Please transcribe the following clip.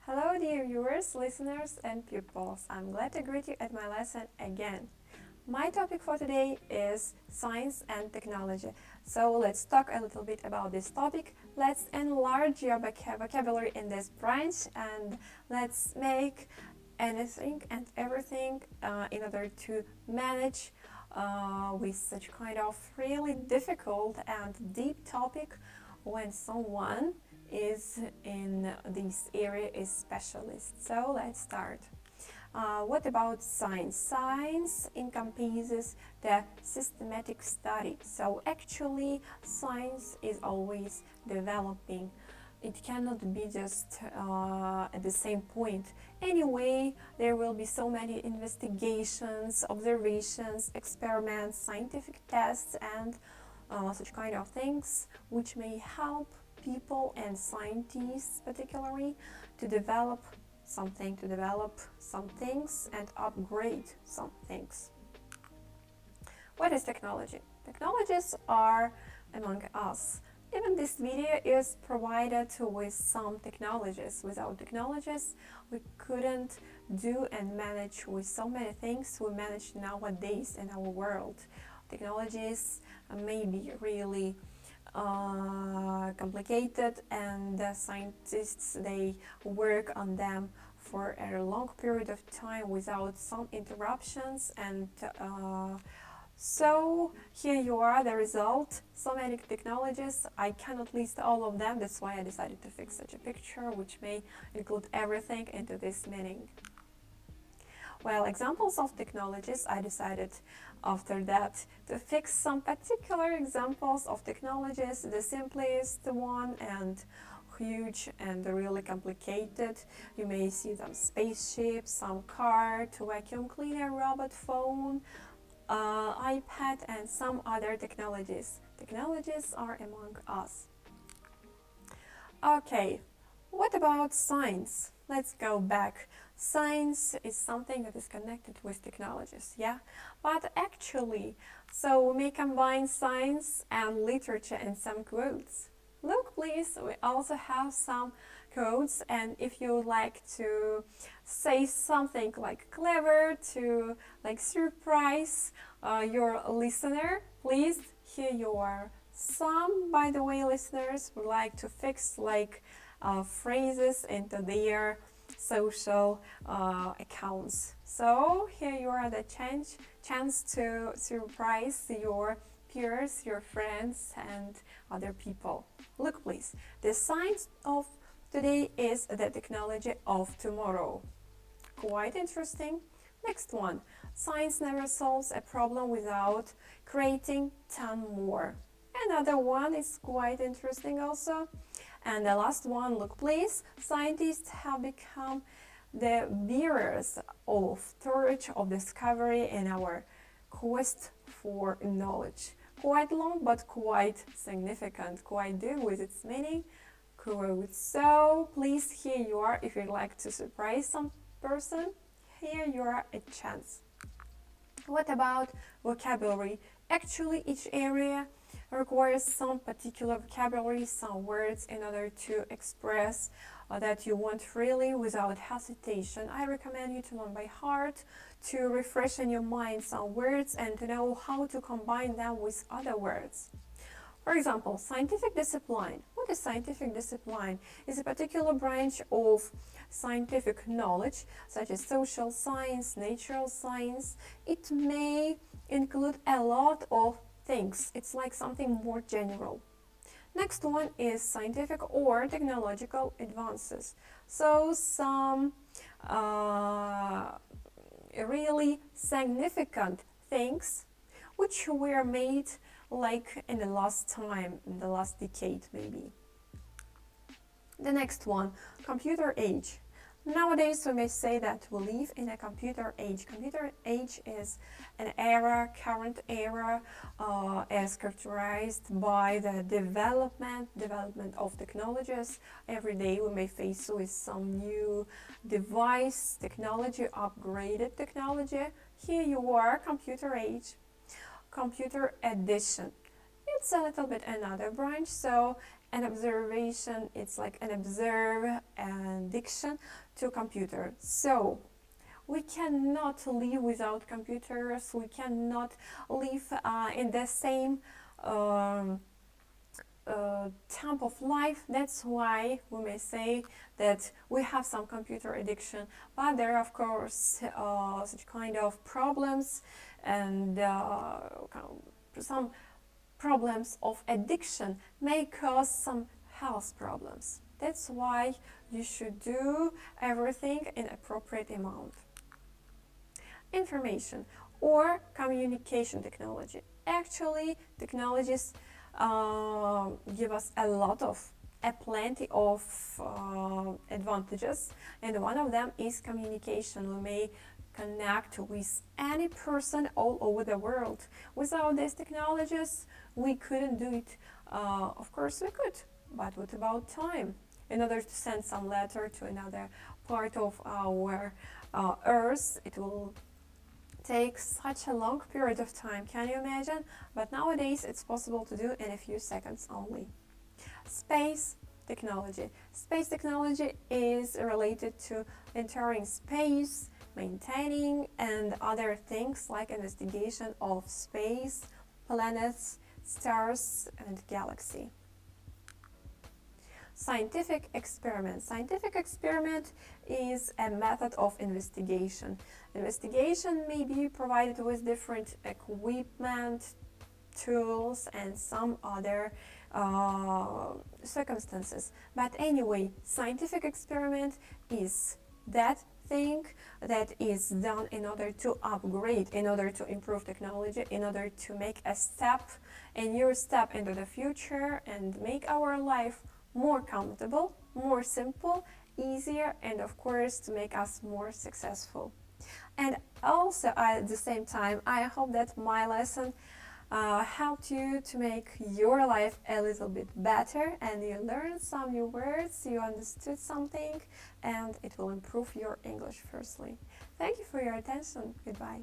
Hello dear viewers, listeners and pupils. I'm glad to greet you at my lesson again. My topic for today is science and technology. So let's talk a little bit about this topic. Let's enlarge your vocabulary in this branch and let's make anything and everything in order to manage with such kind of really difficult and deep topic when someone is in this area is specialist. So let's start. What about science? Science encompasses the systematic study. So actually science is always developing. It cannot be just at the same point. Anyway, there will be so many investigations, observations, experiments, scientific tests and such kind of things which may help people and scientists particularly to develop some things and upgrade some things. What is technology? Technologies are among us. Even this video is provided with some technologies. Without technologies, we couldn't do and manage with so many things we manage nowadays in our world. Technologies may be really complicated, and the scientists, they work on them for a long period of time without some interruptions, and so here you are, the result. So many technologies, I cannot list all of them, that's why I decided to fix such a picture which may include everything into this meaning. Well, examples of technologies, I decided after that to fix some particular examples of technologies, the simplest one and huge and really complicated. You may see some spaceship, some car, vacuum cleaner, robot phone, iPad and some other technologies. Technologies are among us. Okay, what about science? Let's go back. Science is something that is connected with technologies, yeah? But actually, so we may combine science and literature in some quotes. Look please, we also have some quotes, and if you would like to say something like clever to like surprise your listener, please, here you are. Some, by the way, listeners would like to fix like phrases into their social accounts. So here you are, the chance to surprise your peers, your friends and other people. Look please, the science of today is the technology of tomorrow. Quite interesting. Next one, science never solves a problem without creating 10 more. Another one is quite interesting also. And the last one, look please, scientists have become the bearers of torch of discovery in our quest for knowledge. Quite long but quite significant, quite deep with its meaning. Quote. So please, here you are, if you'd like to surprise some person, here you are a chance. What about vocabulary? Actually, each area requires some particular vocabulary, some words in order to express that you want really without hesitation. I recommend you to learn by heart, to refresh in your mind some words and to know how to combine them with other words. For example, scientific discipline. What is scientific discipline? It's a particular branch of scientific knowledge, such as social science, natural science. It may include a lot of things. It's like something more general. Next one is scientific or technological advances. So some really significant things which were made like in the last time, in the last decade maybe. The next one, computer age. Nowadays we may say that we live in a computer age. Computer age is an era, current era, as characterized by the development of technologies. Every day we may face with some new device, technology, upgraded technology. Here you are, computer age. Computer edition. It's a little bit another branch, so an observation, it's like an observe addiction to computer. So we cannot live without computers, we cannot live in the same tempo of life. That's why we may say that we have some computer addiction, but there are of course such kind of problems and some problems of addiction may cause some health problems. That's why you should do everything in appropriate amount. Information or communication technology. Actually, technologies give us plenty of advantages, and one of them is communication. We may connect with any person all over the world. Without these technologies, we couldn't do it. Of course we could, but what about time? In order to send some letter to another part of our earth, it will take such a long period of time. Can you imagine? But nowadays it's possible to do in a few seconds only. Space technology. Space technology is related to entering space, maintaining, and other things like investigation of space, planets, stars, and galaxy. Scientific experiment. Scientific experiment is a method of investigation. Investigation may be provided with different equipment, tools, and some other circumstances. But anyway, scientific experiment is that thing that is done in order to upgrade, in order to improve technology, in order to make a new step into the future and make our life more comfortable, more simple, easier, and of course to make us more successful. And also at the same time, I hope that my lesson helped you to make your life a little bit better, and you learned some new words, you understood something, and it will improve your English firstly. Thank you for your attention. Goodbye.